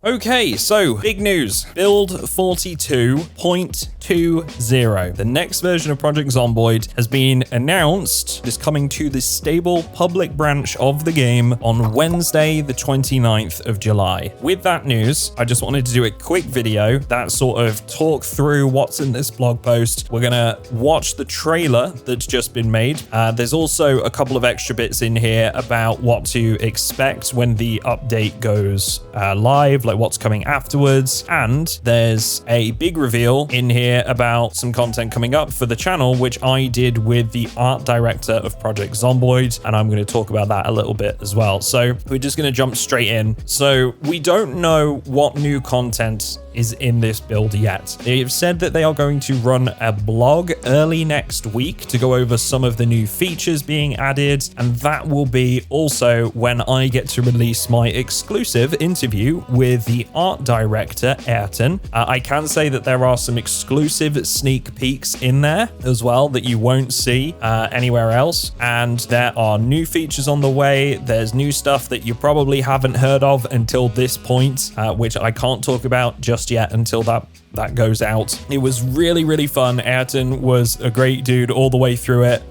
Okay, so big news. Build 42.20. The next version of Project Zomboid has been announced. It's coming to the stable public branch of the game on Wednesday, the 29th of July. With that news, I just wanted to do a quick video that sort of talk through what's in this blog post. We're gonna watch the trailer that's just been made. There's also a couple of extra bits in here about what to expect when the update goes live, like what's coming afterwards. And there's a big reveal in here about some content coming up for the channel, which I did with the art director of Project Zomboid, and I'm going to talk about that a little bit as well. So we're just going to jump straight in. So we don't know what new content is in this build yet. They've said that they are going to run a blog early next week to go over some of the new features being added, and that will be also when I get to release my exclusive interview with the art director, Ayrton. I can say that there are some exclusive sneak peeks in there as well that you won't see anywhere else, and there are new features on the way. There's new stuff that you probably haven't heard of until this point, which I can't talk about just yet until that goes out. It was really fun. Ayrton was a great dude all the way through it.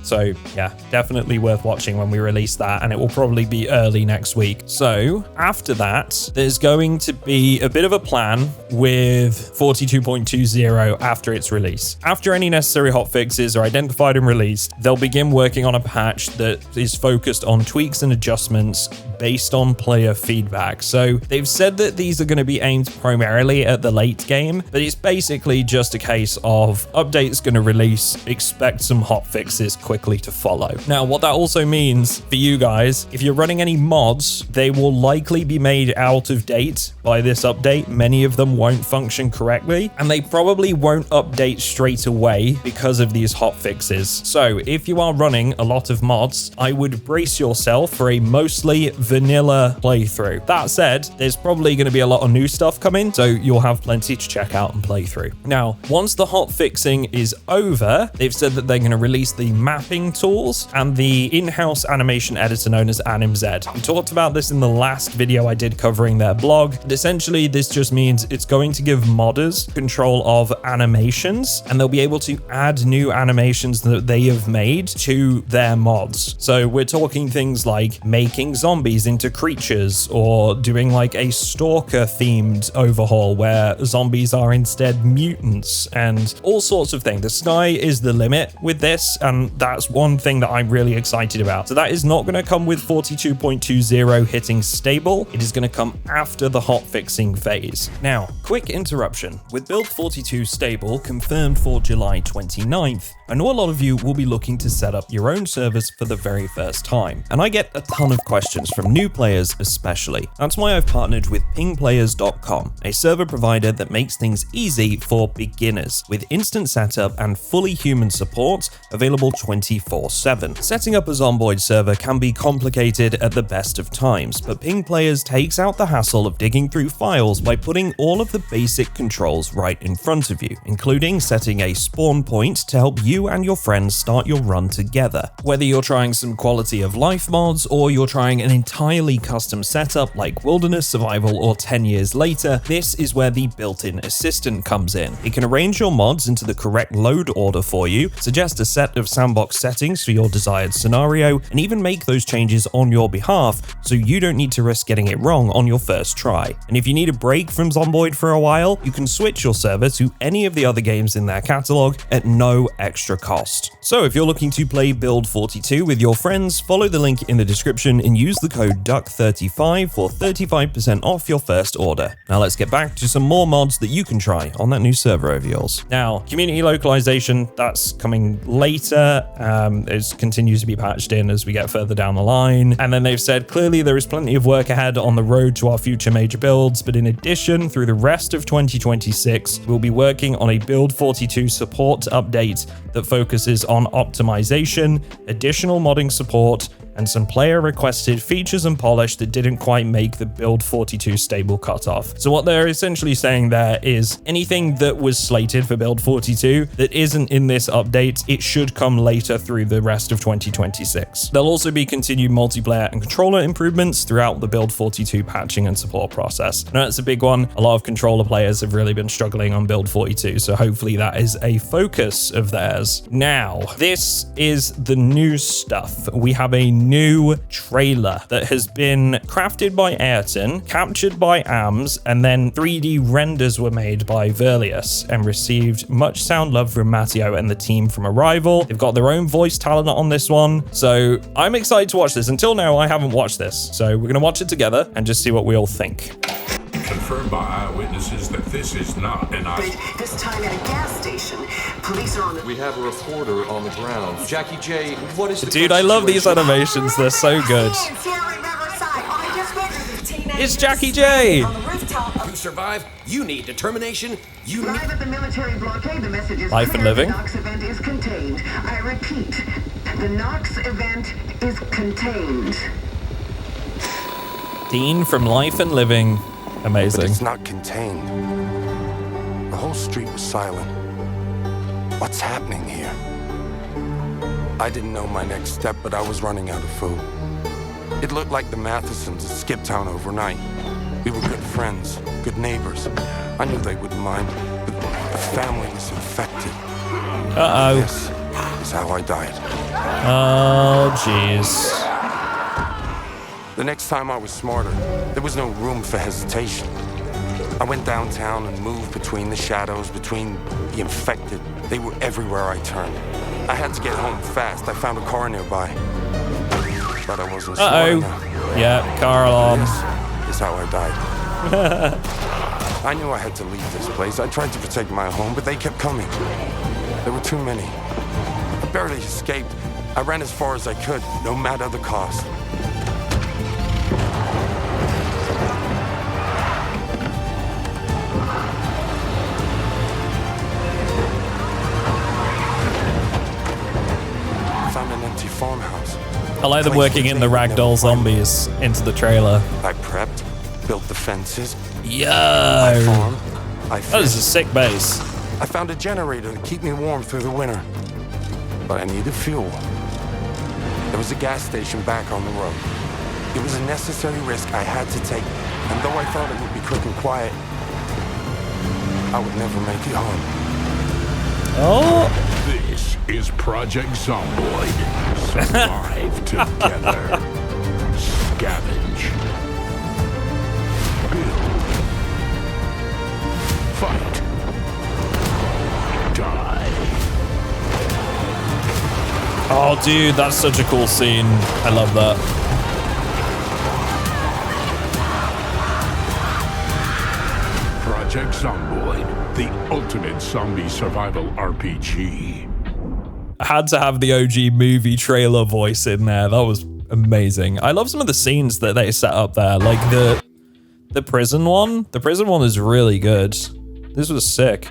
So yeah, definitely worth watching when we release that, and it will probably be early next week. So after that, there's going to be a bit of a plan with 42.20 after its release. After any necessary hotfixes are identified and released, they'll begin working on a patch that is focused on tweaks and adjustments based on player feedback. So they've said that these are going to be aimed primarily at the late game, but it's basically just a case of updates going to release, expect some hot fixes quickly to follow. Now, what that also means for you guys, if you're running any mods, they will likely be made out of date by this update. Many of them won't function correctly, and they probably won't update straight away because of these hot fixes. So if you are running a lot of mods, I would brace yourself for a mostly vanilla playthrough. That said, there's probably going to be a lot of new stuff coming, so you'll have plenty to check out and play through. Now, once the hot fixing is over, they've said that they're going to release the mapping tools and the in-house animation editor known as AnimZ. We talked about this in the last video I did covering their blog. Essentially, this just means it's going to give modders control of animations, and they'll be able to add new animations that they have made to their mods. So we're talking things like making zombies into creatures, or doing like a stalker themed overhaul where zombies are instead mutants, and all sorts of things. The sky is the limit with this, and that's one thing that I'm really excited about. So that is not going to come with 42.20 hitting stable. It is going to come after the hot fixing phase. Now, quick interruption. With build 42 stable confirmed for July 29th, I know a lot of you will be looking to set up your own servers for the very first time, and I get a ton of questions from new players especially. That's why I've partnered with pingplayers.com, a server provider that makes things easy for beginners, with instant setup and fully human support available 24/7. Setting up a Zomboid server can be complicated at the best of times, but Ping Players takes out the hassle of digging through files by putting all of the basic controls right in front of you, including setting a spawn point to help you and your friends start your run together. Whether you're trying some quality of life mods, or you're trying an entirely custom setup like Wilderness Survival or 10 years later, this is where the built-in assistant comes in. It can arrange your mods into the correct load order for you, suggest a set of sandbox settings for your desired scenario, and even make those changes on your behalf so you don't need to risk getting it wrong on your first try. And if you need a break from Zomboid for a while, you can switch your server to any of the other games in their catalog at no extra cost. So if you're looking to play Build 42 with your friends, follow the link in the description and use the code DUCK35 for 35% off your first order. Now let's get back to some more mods that you can try on that new server of yours. Now, community localization, that's coming later. It continues to be patched in as we get further down the line. And then they've said, clearly there is plenty of work ahead on the road to our future major builds, but in addition, through the rest of 2026, we'll be working on a Build 42 support update that focuses on optimization, additional modding support, and some player-requested features and polish that didn't quite make the Build 42 stable cutoff. So what they're essentially saying there is anything that was slated for Build 42 that isn't in this update, it should come later through the rest of 2026. There'll also be continued multiplayer and controller improvements throughout the Build 42 patching and support process. Now, that's a big one. A lot of controller players have really been struggling on Build 42, so hopefully that is a focus of theirs. Now, this is the new stuff. We have a new trailer that has been crafted by Ayrton, captured by AMS, and then 3D renders were made by Verlius and received much sound love from Matteo and the team from Arrival. They've got their own voice talent on this one, so I'm excited to watch this. Until now, I haven't watched this, so we're gonna watch it together and just see what we all think. Confirmed by eyewitnesses that this is not an This time at a gas station. Police are on the... We have a reporter on the ground. Jackie J, what is the Dude, I love these animations. They're so good. It's Jackie J. To survive, you need determination. You Live at the military blockade, the message is Life and clear. Living. The Knox event is contained. I repeat, the Knox event is contained. Dean from Life and Living. But Amazing. it's not contained. The whole street was silent. What's happening here? I didn't know my next step, but I was running out of food. It looked like the Mathesons had skipped town overnight. We were good friends, good neighbors. I knew they wouldn't mind, but the family was infected. Uh-oh. This is how I died. Oh, jeez. The next time I was smarter. There was no room for hesitation. I went downtown and moved between the shadows, between the infected. They were everywhere I turned. I had to get home fast. I found a car nearby. But I wasn't smart enough. Yeah, car alarm. This is how I died. I knew I had to leave this place. I tried to protect my home, but they kept coming. There were too many. I barely escaped. I ran as far as I could, no matter the cost. Found an empty farmhouse. I like them working in the ragdoll zombies into the trailer. I prepped, built the fences. Yo! I farmed. I That is a fished. sick base. I found a generator to keep me warm through the winter. But I needed fuel. There was a gas station back on the road. It was a necessary risk I had to take. And though I thought it would be quick and quiet, I would never make it home. Oh! This is Project Zomboid. Survive together. Scavenge. Build. Fight. Die. Oh, dude, that's such a cool scene. I love that. Project Zomboid, the ultimate zombie survival RPG. I had to have the OG movie trailer voice in there. That was amazing. I love some of the scenes that they set up there, like the prison one. The prison one is really good. This was sick.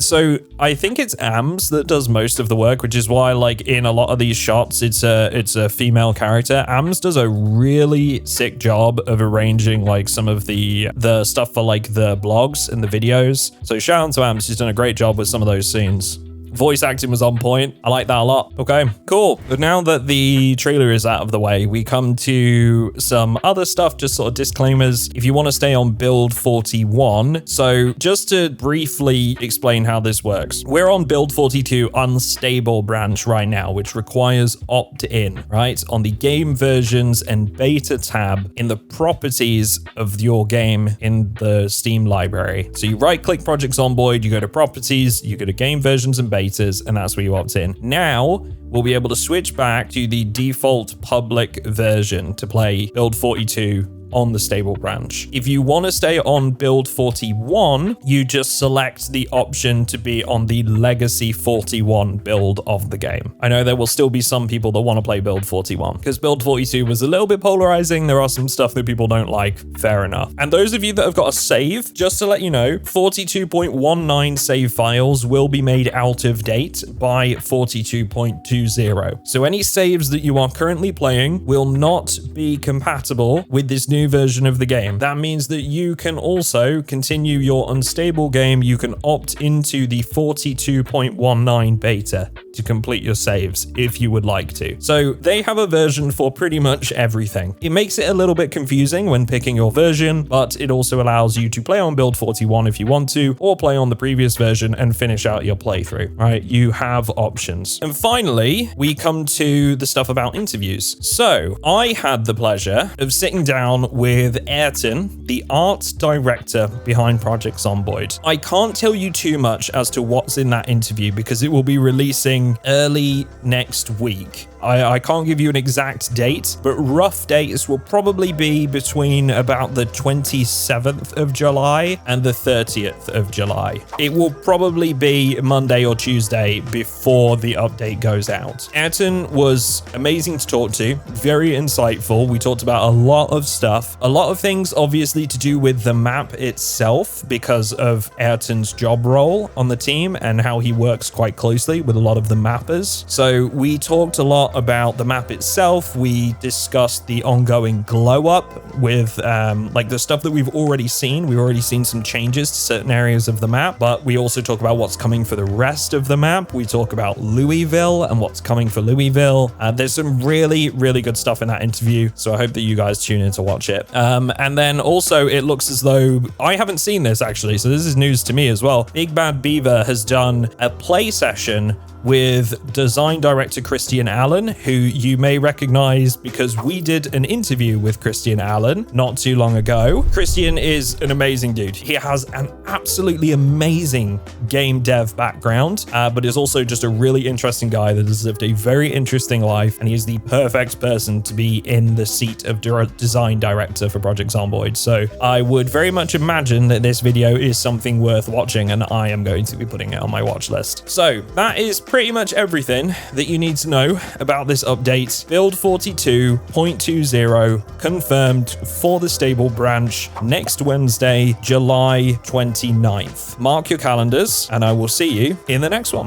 So I think it's AMS that does most of the work, which is why, like, in a lot of these shots, it's a female character. AMS does a really sick job of arranging, like, some of the stuff for, like, the blogs and the videos. So shout out to AMS. She's done a great job with some of those scenes. Voice acting was on point. I like that a lot. Okay, cool. But now that the trailer is out of the way, we come to some other stuff, just sort of disclaimers. If you want to stay on Build 41, so just to briefly explain how this works. We're on Build 42 unstable branch right now, which requires opt-in, right? On the game versions and beta tab in the properties of your game in the Steam library. So you right-click Project Zomboid, you go to properties, you go to game versions and beta, and that's where you opt in. Now, we'll be able to switch back to the default public version to play Build 42 on the stable branch. If you want to stay on Build 41, you just select the option to be on the Legacy 41 build of the game. I know there will still be some people that want to play Build 41 because Build 42 was a little bit polarizing. There are some stuff that people don't like. Fair enough. And those of you that have got a save, just to let you know, 42.19 save files will be made out of date by 42.20 0.20. So any saves that you are currently playing will not be compatible with this new version of the game. That means that you can also continue your unstable game. You can opt into the 42.19 beta to complete your saves if you would like to. So they have a version for pretty much everything. It makes it a little bit confusing when picking your version, but it also allows you to play on build 41 if you want to, or play on the previous version and finish out your playthrough, right? You have options. And finally, we come to the stuff about interviews. So I had the pleasure of sitting down with Ayrton, the art director behind Project Zomboid. I can't tell you too much as to what's in that interview because it will be releasing early next week. I can't give you an exact date, but rough dates will probably be between about the 27th of July and the 30th of July. It will probably be Monday or Tuesday before the update goes out. Ayrton was amazing to talk to, very insightful. We talked about a lot of stuff, a lot of things obviously to do with the map itself because of Ayrton's job role on the team and how he works quite closely with a lot of the mappers. So we talked a lot about the map itself. We discussed the ongoing glow up with like the stuff that we've already seen. We've already seen some changes to certain areas of the map, but we also talk about what's coming for the rest of the map. We talk about Louisville and what's coming for Louisville. There's some really, really good stuff in that interview. So I hope that you guys tune in to watch it. And then also it looks as though I haven't seen this actually. So this is news to me as well. Big Bad Beaver has done a play session with design director Christian Allen, who you may recognize because we did an interview with Christian Allen not too long ago. Christian is an amazing dude. He has an absolutely amazing game dev background, but is also just a really interesting guy that has lived a very interesting life, and he is the perfect person to be in the seat of design director for Project Zomboid. So I would very much imagine that this video is something worth watching, and I am going to be putting it on my watch list. So that is pretty much everything that you need to know about this update. Build 42.20 confirmed for the stable branch next Wednesday, July 29th. Mark your calendars, and I will see you in the next one.